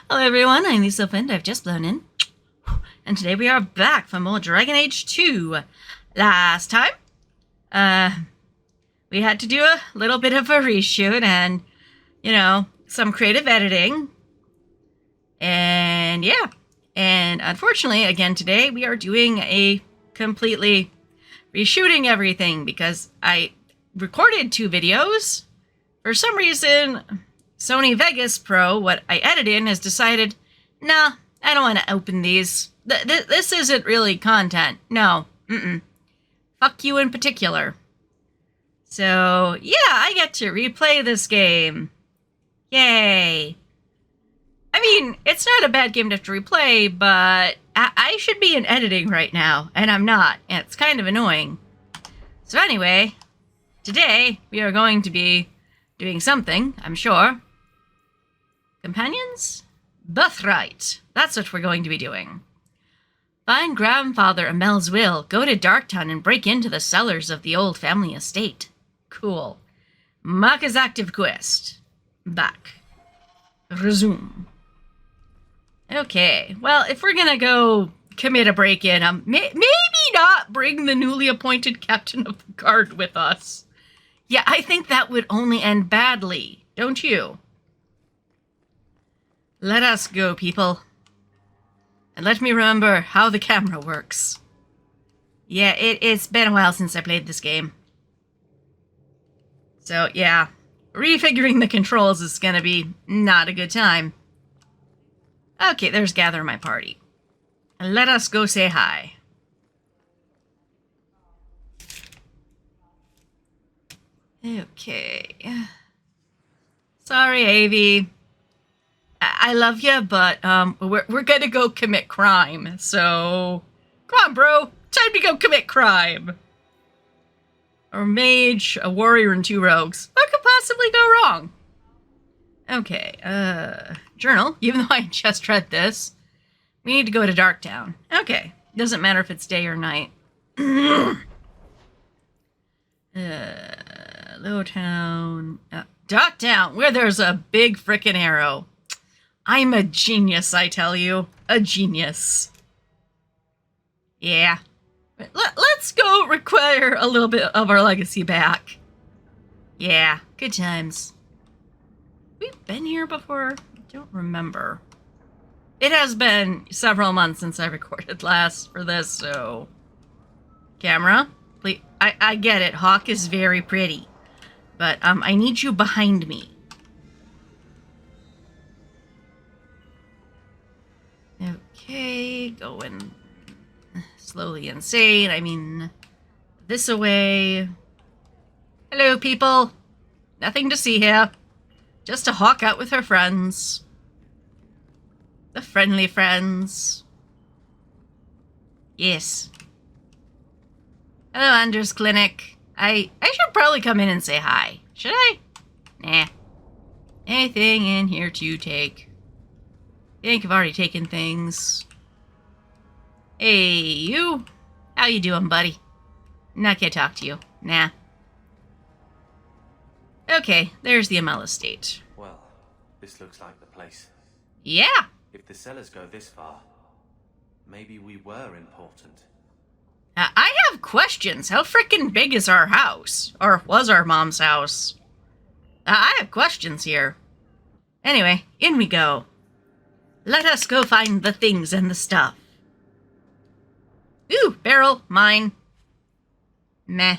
Hello everyone, I'm Lisa Flint. I've just blown in. And today we are back for more Dragon Age 2. Last time, we had to do a little bit of a reshoot and, some creative editing. And yeah. And unfortunately, again today, we are doing a completely reshooting everything because I recorded 2 videos. For some reason, Sony Vegas Pro, what I edit in, has decided, nah, I don't want to open these. This isn't really content. No. Fuck you in particular. So, yeah, I get to replay this game. Yay. I mean, it's not a bad game to have to replay, but I should be in editing right now, and I'm not, and it's kind of annoying. So anyway, today we are going to be doing something, I'm sure. Companions? Birthright. That's what we're going to be doing. Find Grandfather Amel's will, go to Darktown and break into the cellars of the old family estate. Cool. Mark as active quest. Back. Resume. Okay, well, if we're gonna go commit a break-in, maybe not bring the newly appointed captain of the guard with us. Yeah, I think that would only end badly, don't you? Let us go, people. And let me remember how the camera works. Yeah, it's been a while since I played this game. So, yeah. Refiguring the controls is gonna be not a good time. Okay, there's gather my party. And let us go say hi. Okay. Sorry, Avi. I love you, but we're gonna go commit crime. So, come on, bro. Time to go commit crime. A mage, a warrior, and 2 rogues. What could possibly go wrong? Okay. Journal. Even though I just read this, we need to go to Darktown. Okay. Doesn't matter if it's day or night. Lowtown. Darktown, where there's a big frickin' arrow. I'm a genius, I tell you. A genius. Yeah. Let's go require a little bit of our legacy back. Yeah, good times. We've been here before? I don't remember. It has been several months since I recorded last for this, so... Camera? Please. I get it. Hawke is very pretty. But, I need you behind me. Okay, going slowly insane. I mean, this away. Hello, people. Nothing to see here. Just a Hawke out with her friends. The friendly friends. Yes. Hello, Anders Clinic. I should probably come in and say hi. Should I? Nah. Anything in here to take? I think I've already taken things. Hey, you. How you doing, buddy? Not gonna talk to you. Nah. Okay, there's the Amel estate. Well, this looks like the place. Yeah. If the cellars go this far, maybe we were important. I have questions. How frickin' big is our house? Or was our mom's house? I have questions here. Anyway, in we go. Let us go find the things and the stuff. Ooh, barrel, mine. Meh.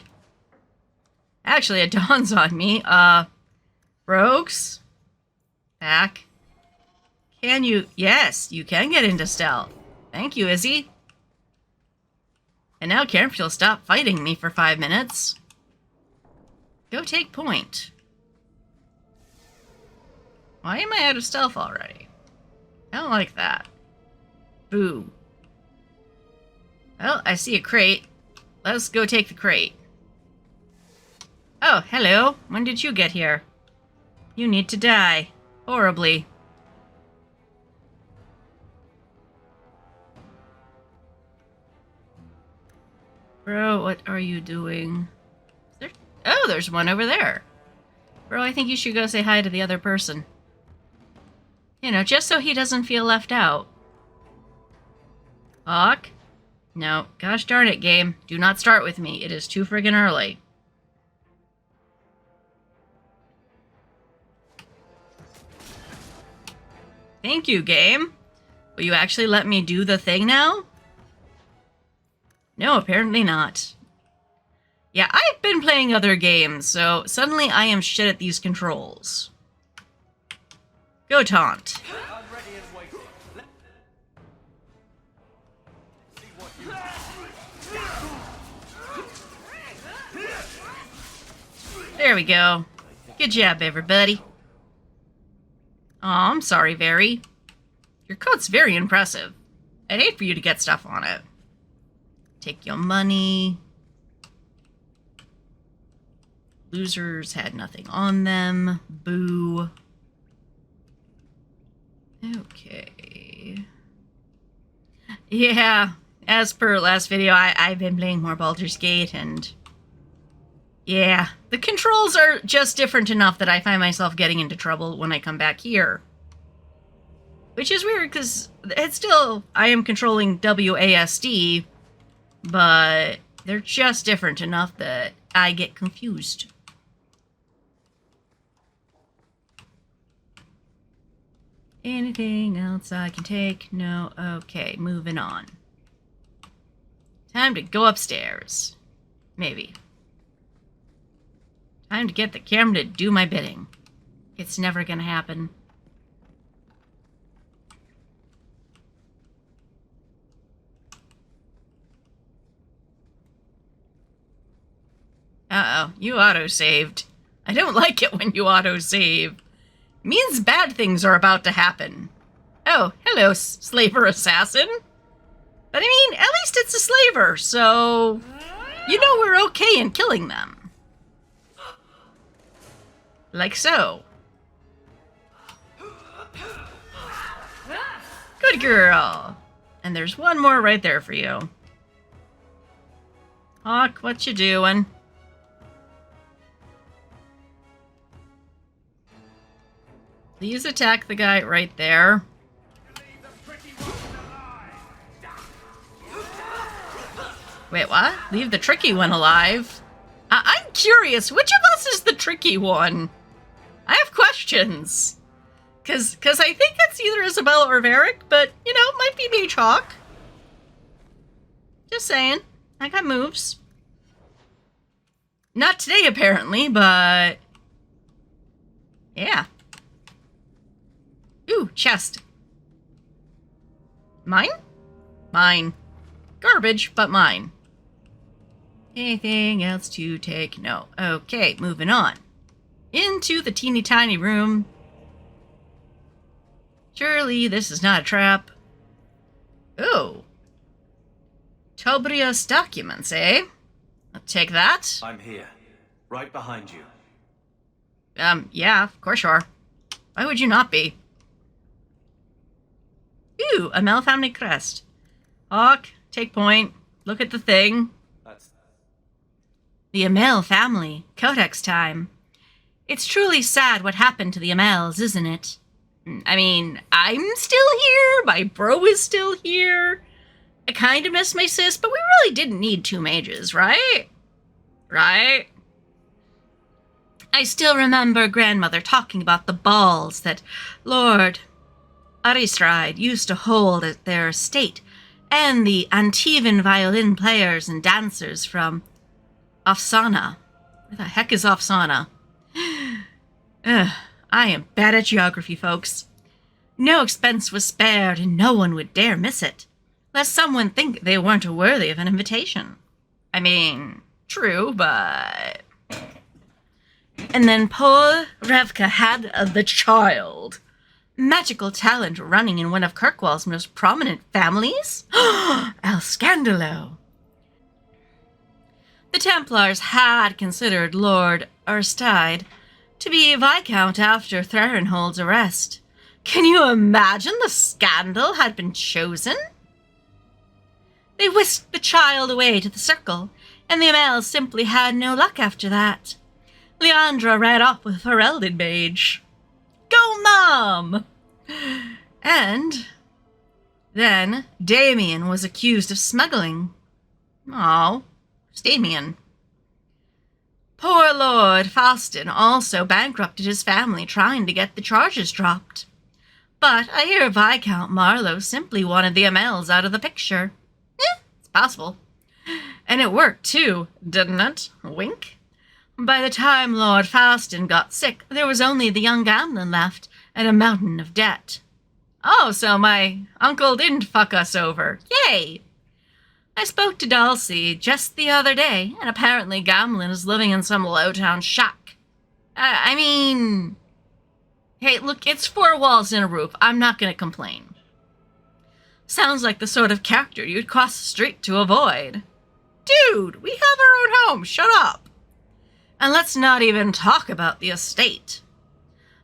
Actually, it dawns on me. Rogues? Back. Can you? Yes, you can get into stealth. Thank you, Izzy. And now Karen will stop fighting me for 5 minutes. Go take point. Why am I out of stealth already? I don't like that. Boo. Well, I see a crate. Let's go take the crate. Oh, hello. When did you get here? You need to die. Horribly. Bro, what are you doing? Oh, there's one over there. Bro, I think you should go say hi to the other person. You know, just so he doesn't feel left out. Hawke? No, gosh darn it, game. Do not start with me. It is too friggin' early. Thank you, game. Will you actually let me do the thing now? No, apparently not. Yeah, I've been playing other games, so suddenly I am shit at these controls. Go taunt. I'm ready and waiting. See what you There we go. Good job, everybody. Aw, I'm sorry, Very. Your coat's very impressive. I'd hate for you to get stuff on it. Take your money. Losers had nothing on them. Boo. Okay. Yeah, as per last video, I've been playing more Baldur's Gate, and yeah, the controls are just different enough that I find myself getting into trouble when I come back here. Which is weird, because it's still, I am controlling WASD, but they're just different enough that I get confused. Anything else I can take? No? Okay, moving on. Time to go upstairs. Maybe. Time to get the camera to do my bidding. It's never gonna happen. Uh-oh, you auto-saved. I don't like it when you auto-save. It means bad things are about to happen. Oh, hello, slaver assassin. But I mean, at least it's a slaver, so you know we're okay in killing them. Like so. Good girl. And there's one more right there for you. Hawke, what you doing? Please attack the guy right there. Wait, what? Leave the tricky one alive? I'm curious, which of us is the tricky one? I have questions. Cause I think it's either Isabella or Varric, but, you know, it might be Mage Hawke. Just saying. I got moves. Not today, apparently, but... yeah. Ooh, chest. Mine? Mine. Garbage, but mine. Anything else to take? No. Okay, moving on. Into the teeny tiny room. Surely this is not a trap. Oh. Tobria's documents, eh? I'll take that. I'm here. Right behind you. Yeah, of course you are. Why would you not be? Ooh, a Mel family crest. Hawke, take point. Look at the thing. That's... The Amel family. Codex time. It's truly sad what happened to the Amels, isn't it? I mean, I'm still here. My bro is still here. I kind of miss my sis, but we really didn't need two mages, right? Right? I still remember grandmother talking about the balls that Lord Aristride used to hold at their estate, and the Antivan violin players and dancers from Afsana. Where the heck is Afsana? Ugh, I am bad at geography, folks. No expense was spared, and no one would dare miss it, lest someone think they weren't worthy of an invitation. I mean, true, but... And then poor Revka had the child. Magical talent running in one of Kirkwall's most prominent families? El Scandalo. The Templars had considered Lord Aristide to be Viscount after Thrarenhold's arrest. Can you imagine the scandal had been chosen? They whisked the child away to the circle, and the Amels simply had no luck after that. Leandra ran off with her Eldin mage. Go, Mom! And then Damien was accused of smuggling. Oh, Damien. Poor Lord Falston also bankrupted his family trying to get the charges dropped. But I hear Viscount Marlowe simply wanted the Amels out of the picture. It's possible. And it worked too, didn't it? Wink. By the time Lord Falston got sick, there was only the young Gamlin left and a mountain of debt. Oh, so my uncle didn't fuck us over. Yay! I spoke to Dulcie just the other day, and apparently Gamlin is living in some low-town shack. Hey, look, it's 4 walls and a roof. I'm not going to complain. Sounds like the sort of character you'd cross the street to avoid. Dude, we have our own home. Shut up. And let's not even talk about the estate.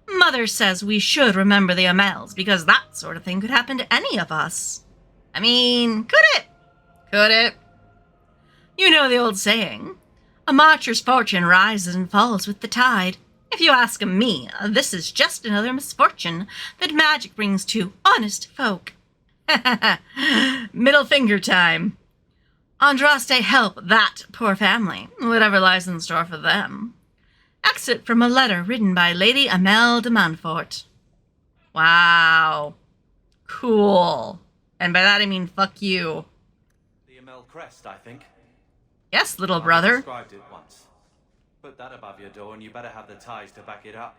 Mother says we should remember the Amels, because that sort of thing could happen to any of us. Could it? Could it? You know the old saying, a marcher's fortune rises and falls with the tide. If you ask me, this is just another misfortune that magic brings to honest folk. Middle finger time. Andraste help that poor family, whatever lies in store for them. Exit from a letter written by Lady Amel de Montfort. Wow. Cool. And by that I mean fuck you. The Amel crest, I think. Yes, little I brother. described it once. Put that above your door and you better have the ties to back it up.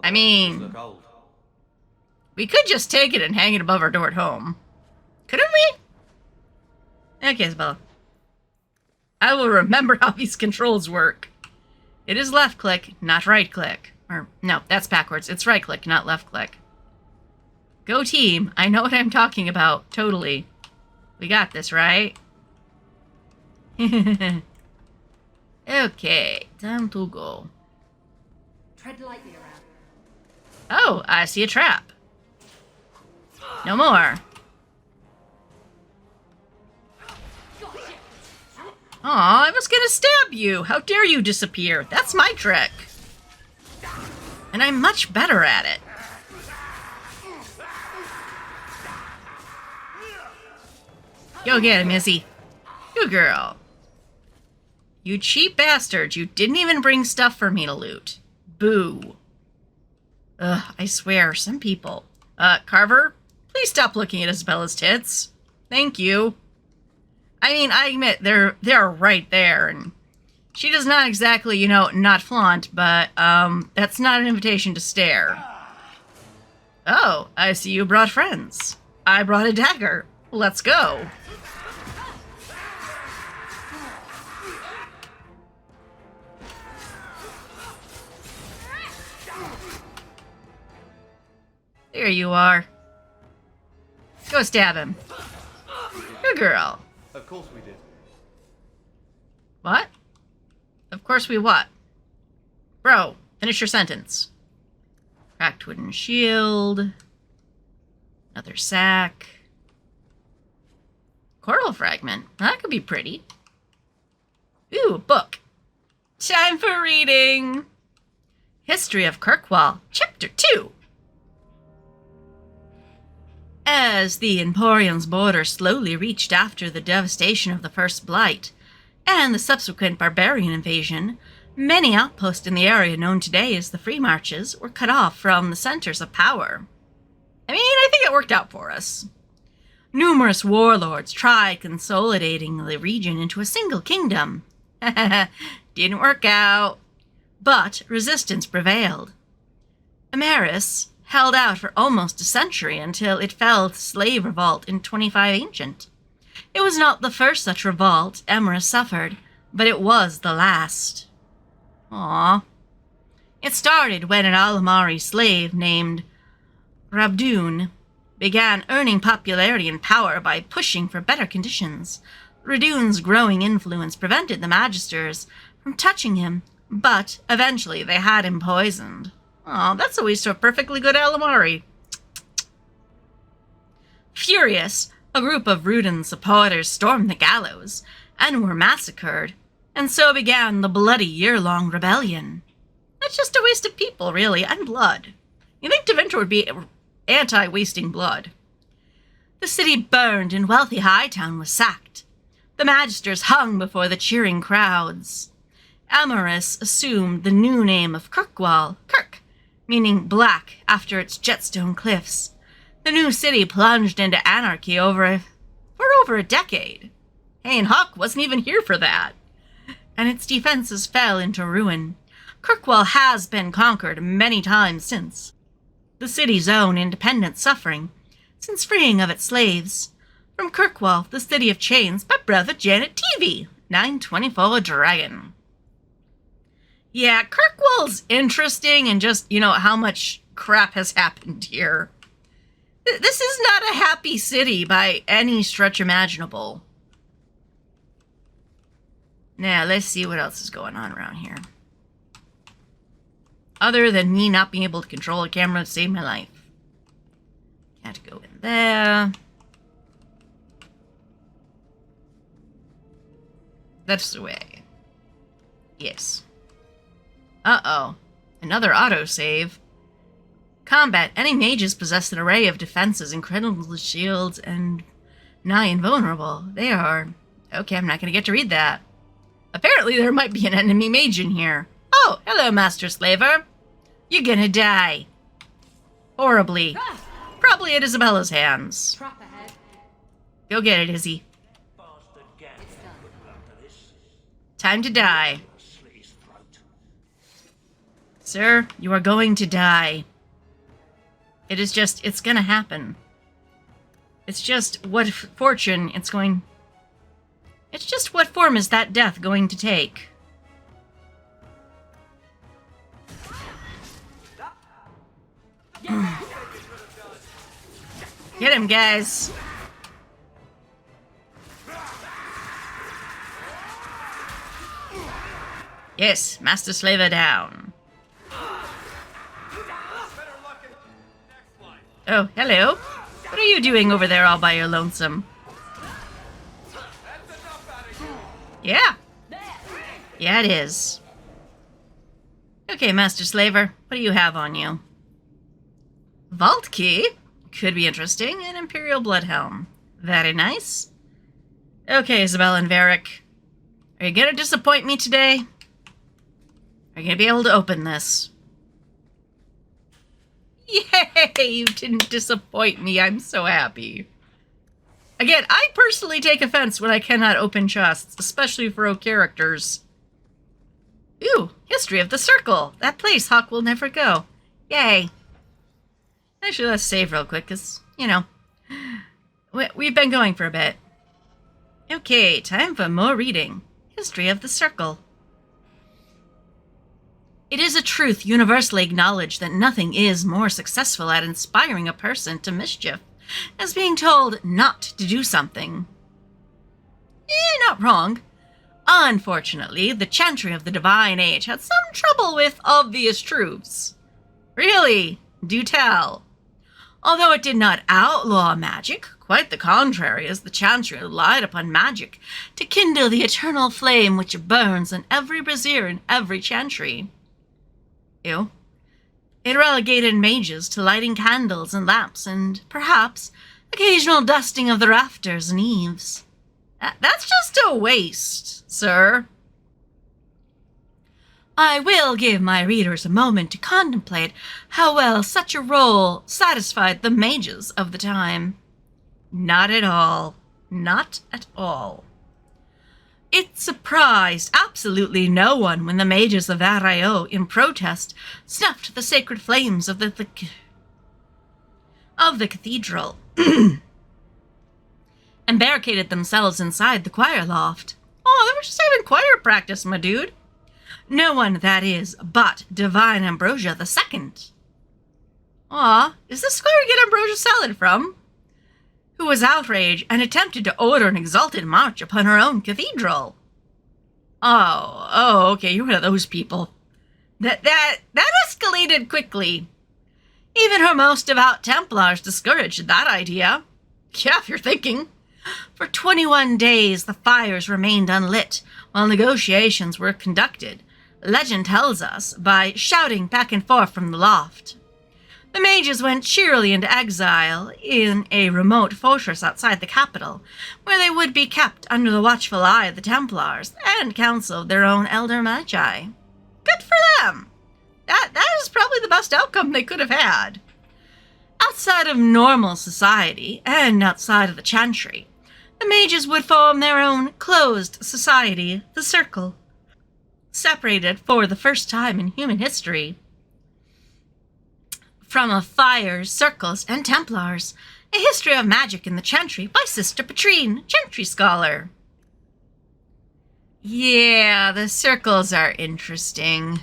I Otherwise mean, you just look old. We could just take it and hang it above our door at home. Couldn't we? Okay, Isabella. I will remember how these controls work. It is left click, not right click. Or, no, that's backwards. It's right click, not left click. Go team. I know what I'm talking about. Totally. We got this, right? Okay, time to go. Tread lightly around. Oh, I see a trap. No more. Aw, I was gonna stab you. How dare you disappear? That's my trick. And I'm much better at it. Go get him, Izzy. Good girl. You cheap bastard. You didn't even bring stuff for me to loot. Boo. Ugh, I swear, some people. Carver, please stop looking at Isabella's tits. Thank you. I admit, they're right there, and she does not exactly, not flaunt, but, that's not an invitation to stare. Oh, I see you brought friends. I brought a dagger. Let's go. There you are. Go stab him. Good girl. Of course we did. What? Of course we what? Bro, finish your sentence. Cracked wooden shield. Another sack. Coral fragment. That could be pretty. Ooh, a book. Time for reading. History of Kirkwall, Chapter 2. As the Emporium's border slowly reached after the devastation of the First Blight and the subsequent barbarian invasion, many outposts in the area known today as the Free Marches were cut off from the centers of power. I think it worked out for us. Numerous warlords tried consolidating the region into a single kingdom. Didn't work out, but resistance prevailed. Ameris held out for almost a century until it fell to slave revolt in 25 Ancient. It was not the first such revolt Emerus suffered, but it was the last. Aww. It started when an Alamari slave named Rabdoon began earning popularity and power by pushing for better conditions. Radoon's growing influence prevented the Magisters from touching him, but eventually they had him poisoned. Oh, that's a waste of a perfectly good Alamari. Furious, a group of Rudin supporters stormed the gallows and were massacred, and so began the bloody year-long rebellion. That's just a waste of people, really, and blood. You think Deventer would be anti-wasting blood. The city burned and wealthy Hightown was sacked. The magisters hung before the cheering crowds. Amaris assumed the new name of Kirkwall, Kirk, meaning black, after its jetstone cliffs. The new city plunged into anarchy for over a decade. Hey, and Hawke wasn't even here for that. And its defenses fell into ruin. Kirkwall has been conquered many times since. The city's own independent suffering, since freeing of its slaves. From Kirkwall, the city of chains, by brother Janet TV, 924 Dragon. Yeah, Kirkwall's interesting and just, how much crap has happened here. This is not a happy city by any stretch imaginable. Now, let's see what else is going on around here. Other than me not being able to control a camera to save my life. Can't go in there. That's the way. Yes. Uh-oh. Another autosave. Combat. Any mages possess an array of defenses, incredible shields, and nigh invulnerable. They are... Okay, I'm not going to get to read that. Apparently there might be an enemy mage in here. Oh, hello, Master Slaver. You're gonna die. Horribly. Probably at Isabella's hands. Trap ahead. Go get it, Izzy. It's done. Time to die. Sir, you are going to die. It's gonna happen. It's just what fortune it's just what form is that death going to take? Get him, guys. Yes, Master Slaver down. Oh, hello. What are you doing over there all by your lonesome? Yeah. Yeah, it is. Okay, Master Slaver, what do you have on you? Vault key? Could be interesting. An Imperial Bloodhelm. Very nice. Okay, Isabella and Varric. Are you gonna disappoint me today? Are you gonna be able to open this? Yay! You didn't disappoint me. I'm so happy. Again, I personally take offense when I cannot open chests, especially for O characters. Ooh, History of the Circle. That place Hawke will never go. Yay. Actually, let's save real quick, because, we've been going for a bit. Okay, time for more reading. History of the Circle. It is a truth universally acknowledged that nothing is more successful at inspiring a person to mischief as being told not to do something. Not wrong. Unfortunately, the Chantry of the Divine Age had some trouble with obvious truths. Really, do tell. Although it did not outlaw magic, quite the contrary, as the Chantry relied upon magic to kindle the eternal flame which burns in every brazier in every Chantry. Ew. It relegated mages to lighting candles and lamps and, perhaps, occasional dusting of the rafters and eaves. That's just a waste, sir. I will give my readers a moment to contemplate how well such a role satisfied the mages of the time. Not at all. Not at all. It surprised absolutely no one when the mages of Arraio, in protest, snuffed the sacred flames of the cathedral and barricaded themselves inside the choir loft. Oh, they were just having choir practice, my dude. No one, that is, but Divine Ambrosia II. Aw, is this where we get Ambrosia salad from? Who was outraged and attempted to order an exalted march upon her own cathedral. Oh, okay, you're one of those people. That escalated quickly. Even her most devout Templars discouraged that idea. Yeah, if you're thinking. For 21 days, the fires remained unlit while negotiations were conducted. Legend tells us by shouting back and forth from the loft. The mages went cheerily into exile in a remote fortress outside the capital, where they would be kept under the watchful eye of the Templars and counsel of their own elder magi. Good for them! That is probably the best outcome they could have had. Outside of normal society, and outside of the Chantry, the mages would form their own closed society, the Circle, separated for the first time in human history from of Fires, Circles, and Templars, a history of magic in the Chantry by Sister Patrine, Chantry scholar. Yeah, the Circles are interesting.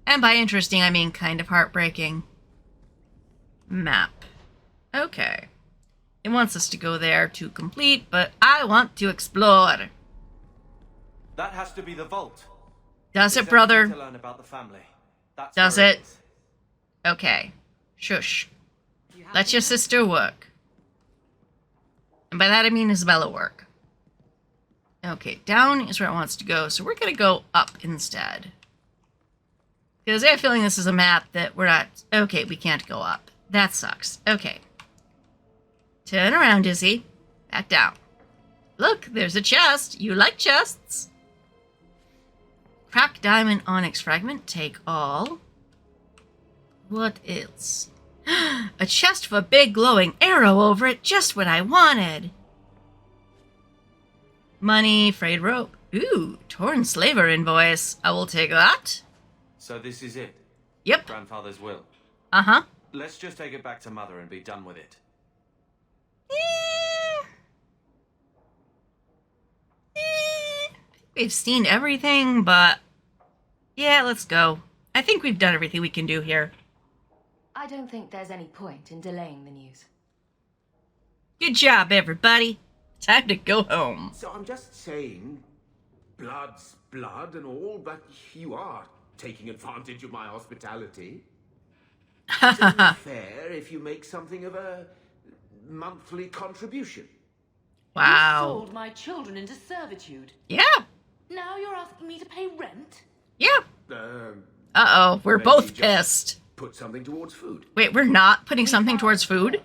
And by interesting, I mean kind of heartbreaking. Map. Okay. It wants us to go there to complete, but I want to explore. That has to be the vault. Does There's it, brother? anything to learn about the family. That's Does where it? is. Okay. Shush. Let your sister work. And by that I mean Isabella work. Okay, down is where it wants to go, so we're going to go up instead. Because I have a feeling this is a map that we're not... Okay, we can't go up. That sucks. Okay. Turn around, Izzy. Back down. Look, there's a chest. You like chests. Cracked diamond onyx fragment. Take all. What else? A chest with a big glowing arrow over it. Just what I wanted. Money, frayed rope. Ooh, torn slaver invoice. I will take that. So this is it. Yep. Grandfather's will. Uh-huh. Let's just take it back to Mother and be done with it. We've seen everything, but... Yeah, let's go. I think we've done everything we can do here. I don't think there's any point in delaying the news. Good job, everybody. Time to go home. So I'm just saying, blood's blood and all, but you are taking advantage of my hospitality. It's only fair if you make something of a monthly contribution. You Wow. sold my children into servitude. Yeah. Now you're asking me to pay rent? Yeah. Um, Uh-oh, we're maybe both just pissed. Put something towards food. Wait, we're not putting something towards food?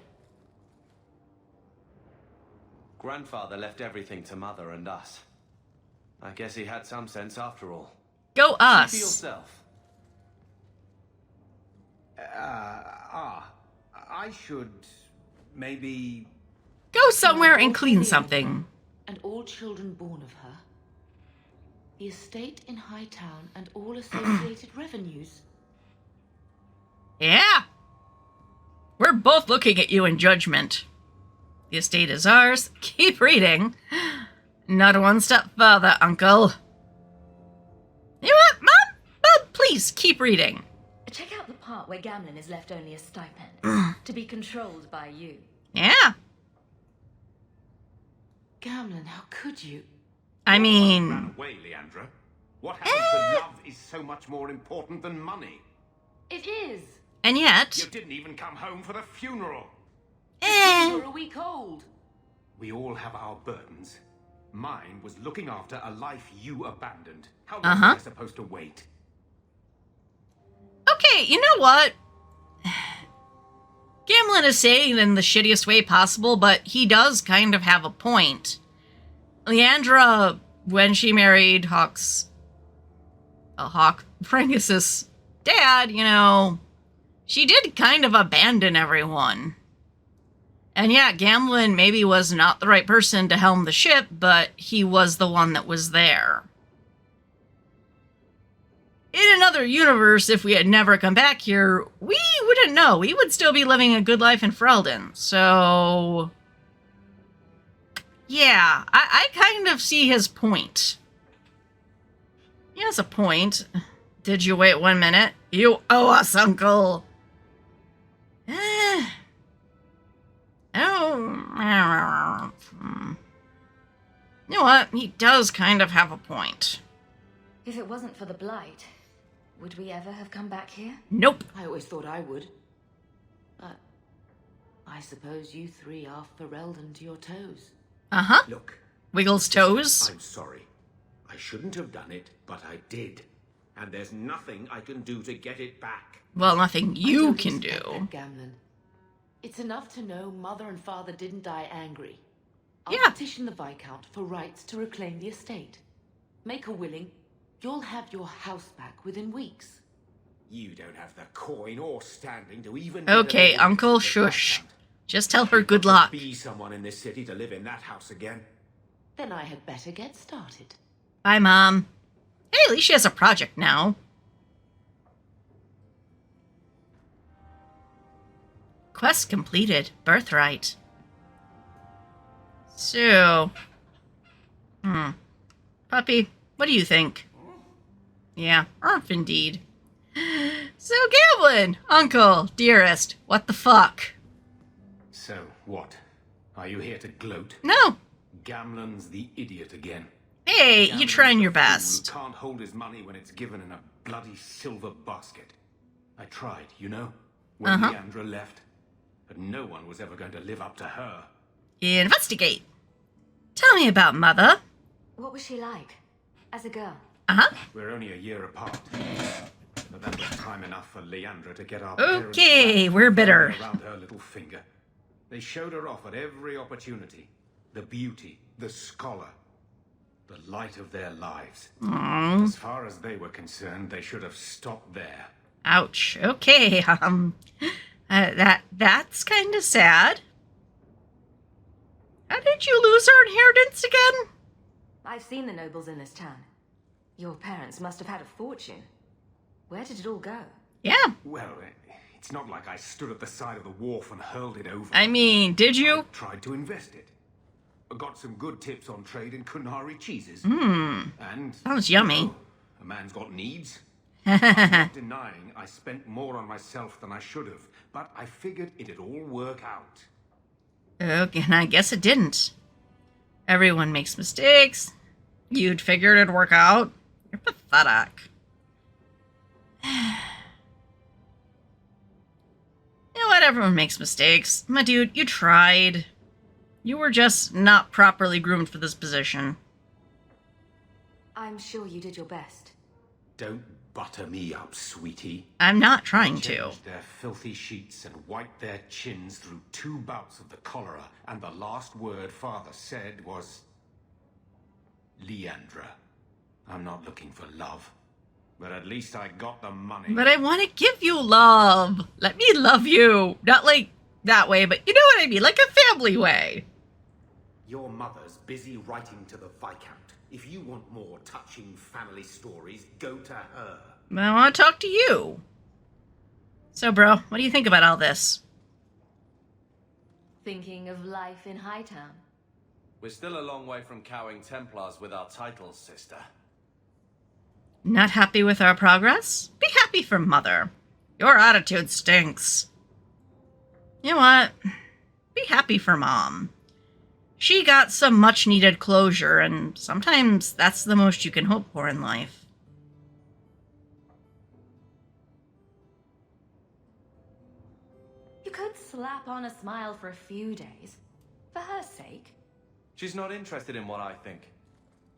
Grandfather left everything to Mother and us. I guess he had some sense after all. Go See for us. yourself. I should maybe... Go somewhere and clean something. And all children born of her. The estate in Hightown and all associated revenues. Yeah. We're both looking at you in judgment. The estate is ours. Keep reading. Not one step further, Uncle. You know what, Mom? Mom, please, keep reading. Check out the part where gambling is left only a stipend. To be controlled by you. Yeah. Gamlin, how could you? I mean... Ran away, Leandra. What happened to love is so much more important than money. It is. And yet... You didn't even come home for the funeral. You're a week old. We all have our burdens. Mine was looking after a life you abandoned. How long Uh-huh. was I supposed to wait? Okay, you know what? Gamlin is saying it in the shittiest way possible, but he does kind of have a point. Leandra, when she married Hawke's... Hawke, Frangus's dad, you know, she did kind of abandon everyone. And yeah, Gamlin maybe was not the right person to helm the ship, but he was the one that was there. In another universe, if we had never come back here, we wouldn't know. We would still be living a good life in Ferelden. So... yeah, I kind of see his point. He has a point. Did you wait 1 minute? You owe us, Uncle. Oh. You know what? He does kind of have a point. If it wasn't for the blight, would we ever have come back here? Nope. I always thought I would. But I suppose you three are Ferelden to your toes. Uh-huh. Look, Wiggles toes. I'm sorry. I shouldn't have done it, but I did. and there's nothing I can do to get it back. Well, nothing I you don't can expect do. that, Gamlen. It's enough to know Mother and Father didn't die angry. I'll Yeah. petition the Viscount for rights to reclaim the estate. Make her willing, you'll have your house back within weeks. You don't have the coin or standing to even. Okay, get a Uncle, letter to the shush. Viscount. Just tell her You've good got to luck. Be someone in this city to live in that house again. Then I had better get started. Bye, Mom. Hey, at least she has a project now. Quest completed. Birthright. So... Puppy, what do you think? Yeah, indeed. So, Gamblin, Uncle, dearest, what the fuck? So what? Are you here to gloat? No. Gamlen's the idiot again. Hey, you Gamlen's trying the your fool who best. can't hold his money when it's given in a bloody silver basket. I tried, you know, when Leandra left, but no one was ever going to live up to her. Investigate. Tell me about Mother. What was she like? As a girl? We're only a year apart, but that was time enough for Leandra to get our Okay, parents we're bitter. around her little finger. They showed her off at every opportunity. The beauty, the scholar, the light of their lives. As far as they were concerned, they should have stopped there. Ouch. Okay, that's kind of sad. How did you lose our inheritance again? I've seen the nobles in this town. Your parents must have had a fortune. Where did it all go? Yeah. Well, it's not like I stood at the side of the wharf and hurled it over. I mean, did I you? tried to invest it. I got some good tips on trade in Kunari cheeses. And Sounds yummy. you know, a man's got needs. I'm not denying I spent more on myself than I should have, but I figured it'd all work out. Okay, and I guess it didn't. Everyone makes mistakes. You'd figured it'd work out. You're pathetic. You know what? Everyone makes mistakes. My dude, you tried. You were just not properly groomed for this position. I'm sure you did your best. Don't butter me up, sweetie. I'm not trying to. Changed their filthy sheets and wiped their chins through 2 bouts of the cholera, and the last word Father said was... Leandra. I'm not looking for love, but at least I got the money. But I want to give you love. Let me love you. Not like that way, but you know what I mean. Like a family way. Your mother's busy writing to the Viscount. If you want more touching family stories, go to her. I want to talk to you. So, bro, what do you think about all this? Thinking of life in Hightown? We're still a long way from cowing Templars with our titles, sister. Not happy with our progress? Be happy for Mother. Your attitude stinks. You know what? Be happy for Mom. She got some much-needed closure, and sometimes that's the most you can hope for in life. You could slap on a smile for a few days. For her sake. She's not interested in what I think.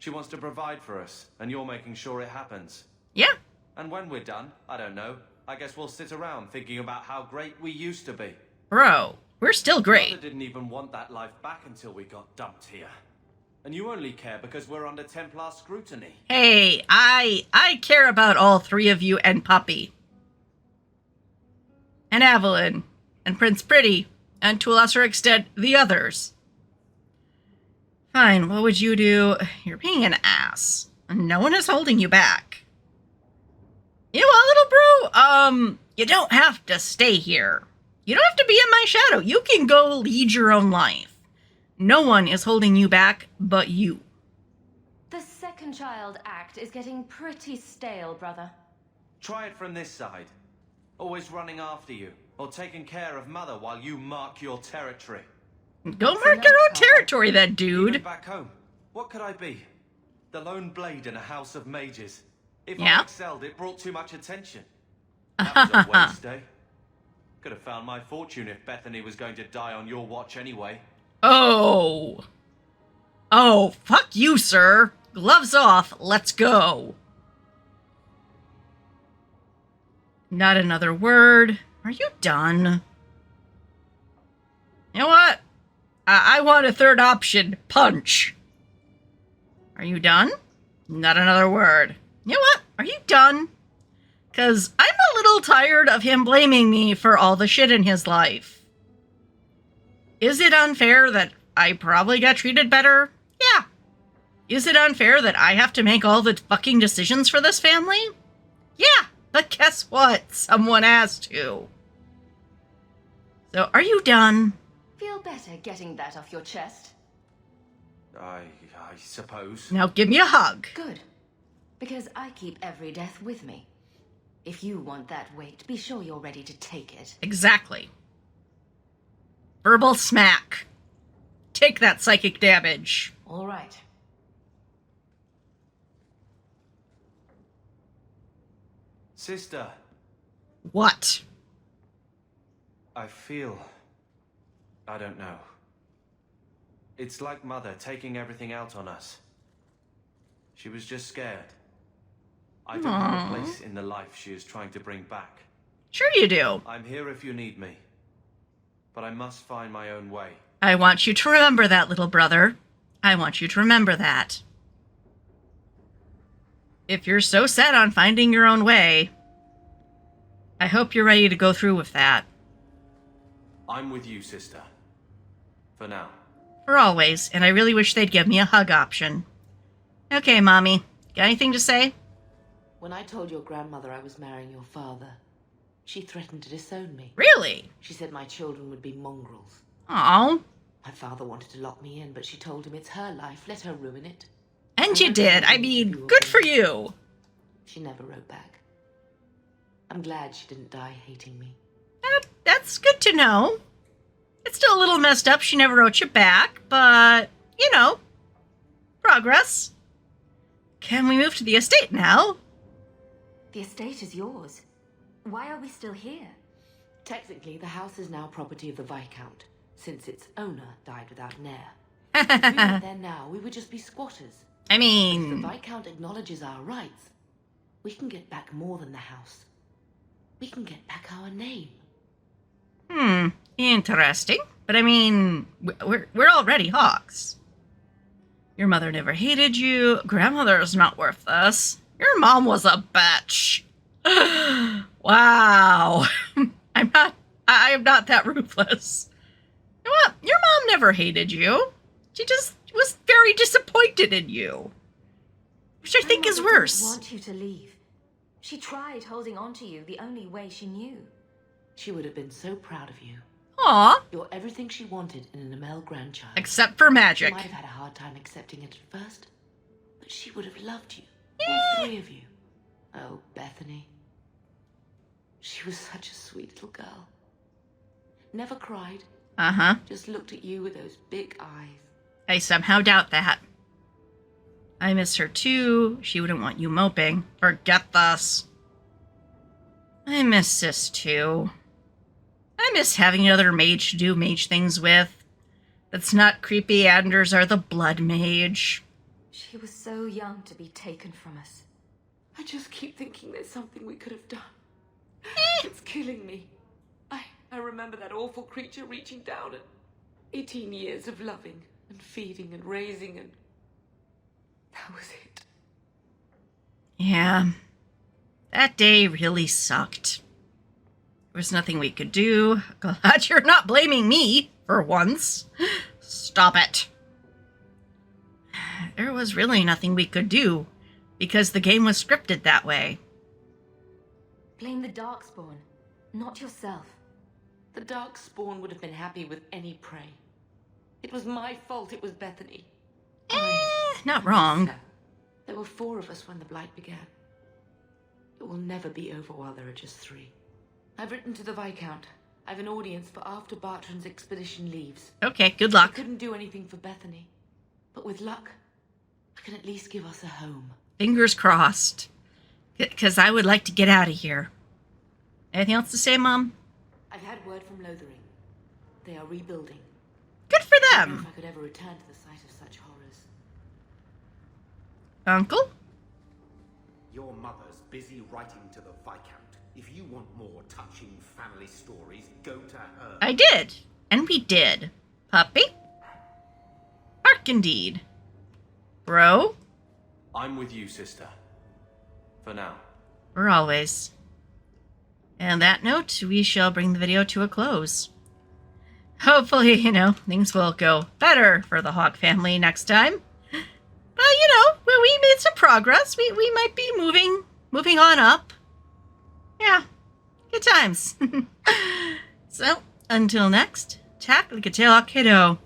She wants to provide for us, and you're making sure it happens. Yeah. And when we're done, I don't know, I guess we'll sit around thinking about how great we used to be. Bro, we're still great. Mother didn't even want that life back until we got dumped here. And you only care because we're under Templar scrutiny. Hey, I care about all 3 of you and Puppy. And Evelyn. And Prince Pretty. And to a lesser extent, the others. Fine, what would you do? You're being an ass. And no one is holding you back. You know what, little bro? You don't have to stay here. You don't have to be in my shadow. You can go lead your own life. No one is holding you back but you. The second child act is getting pretty stale, brother. Try it from this side. Always running after you, or taking care of Mother while you mark your territory. Go mark your own territory then, dude. Even back home, what could I be? The lone blade in a house of mages. If Yeah? I excelled, it brought too much attention. That was a waste, eh? Could have found my fortune if Bethany was going to die on your watch anyway. Oh. Oh, fuck you, sir. Gloves off, let's go. Not another word. Are you done? You know what? I want a third option. Punch. Are you done? Not another word. You know what? Are you done? Because I'm a little tired of him blaming me for all the shit in his life. Is it unfair that I probably got treated better? Yeah. Is it unfair that I have to make all the fucking decisions for this family? Yeah. But guess what? Someone has to. So, are you done? Feel better getting that off your chest? I suppose. Now give me a hug. Good. Because I keep every death with me. If you want that weight, be sure you're ready to take it. Exactly. Verbal smack. Take that psychic damage. All right. Sister, What? I feel... I don't know. It's like Mother taking everything out on us. She was just scared. I don't have a place in the life she is trying to bring back. Sure you do. I'm here if you need me. But I must find my own way. I want you to remember that, little brother. I want you to remember that. If you're so set on finding your own way, I hope you're ready to go through with that. I'm with you, sister. For now. For always, and I really wish they'd give me a hug option. Okay, Mommy. Got anything to say? When I told your grandmother I was marrying your father, she threatened to disown me. Really? She said my children would be mongrels. Oh. My father wanted to lock me in, but she told him it's her life, let her ruin it. And you did. I mean, good for you. She never wrote back. I'm glad she didn't die hating me. That's good to know. It's still a little messed up she never wrote you back, but, you know, progress. Can we move to the estate now? The estate is yours. Why are we still here? Technically, the house is now property of the Viscount, since its owner died without an heir. If we went there now, we would just be squatters. I If the mean, Viscount acknowledges our rights, we can get back more than the house. We can get back our name. interesting. But I mean, we're already Hawks. Your mother never hated you. Grandmother's not worth this. Your mom was a bitch. Wow. I am not that ruthless. You know what? Your mom never hated you. She just was very disappointed in you. Which I think is My mother worse. didn't want you to leave. She tried holding on to you the only way she knew. She would have been so proud of you. Aw. You're everything she wanted in an Amel grandchild. Except for She magic. might have had a hard time accepting it at first, but she would have loved you. All three of you. Oh, Bethany. She was such a sweet little girl. Never cried, Uh-huh. just looked at you with those big eyes. I somehow doubt that. I miss her too. She wouldn't want you moping. Forget this. I miss Sis too. I miss having another mage to do mage things with. That's not creepy Anders or the blood mage. She was so young to be taken from us. I just keep thinking there's something we could have done. It's killing me. I remember that awful creature reaching down and 18 years of loving and feeding and raising, and that was it. Yeah. That day really sucked. There was nothing we could do. Glad you're not blaming me, for once. Stop it. There was really nothing we could do, because the game was scripted that way. Blame the Darkspawn, not yourself. The Darkspawn would have been happy with any prey. It was my fault it was Bethany. Not wrong. There were 4 of us when the Blight began. It will never be over while there are just 3. I've written to the Viscount. I've an audience for after Bartran's expedition leaves. Okay, good I luck. couldn't do anything for Bethany, but with luck, I can at least give us a home. Fingers crossed. Because I would like to get out of here. Anything else to say, Mom? I've had word from Lothering. They are rebuilding. Good for I don't know them. if I could ever return to the site of such horrors. Uncle? Your mother's busy writing to the Viscount. If you want more touching family stories, go to her. I did. And we did. Puppy? Bark indeed. Bro? I'm with you, sister. For now. For always. And on that note, we shall bring the video to a close. Hopefully, things will go better for the Hawke family next time. But, we made some progress. We might be moving on up. Yeah, good times. So, until next, tack like a tail kiddo.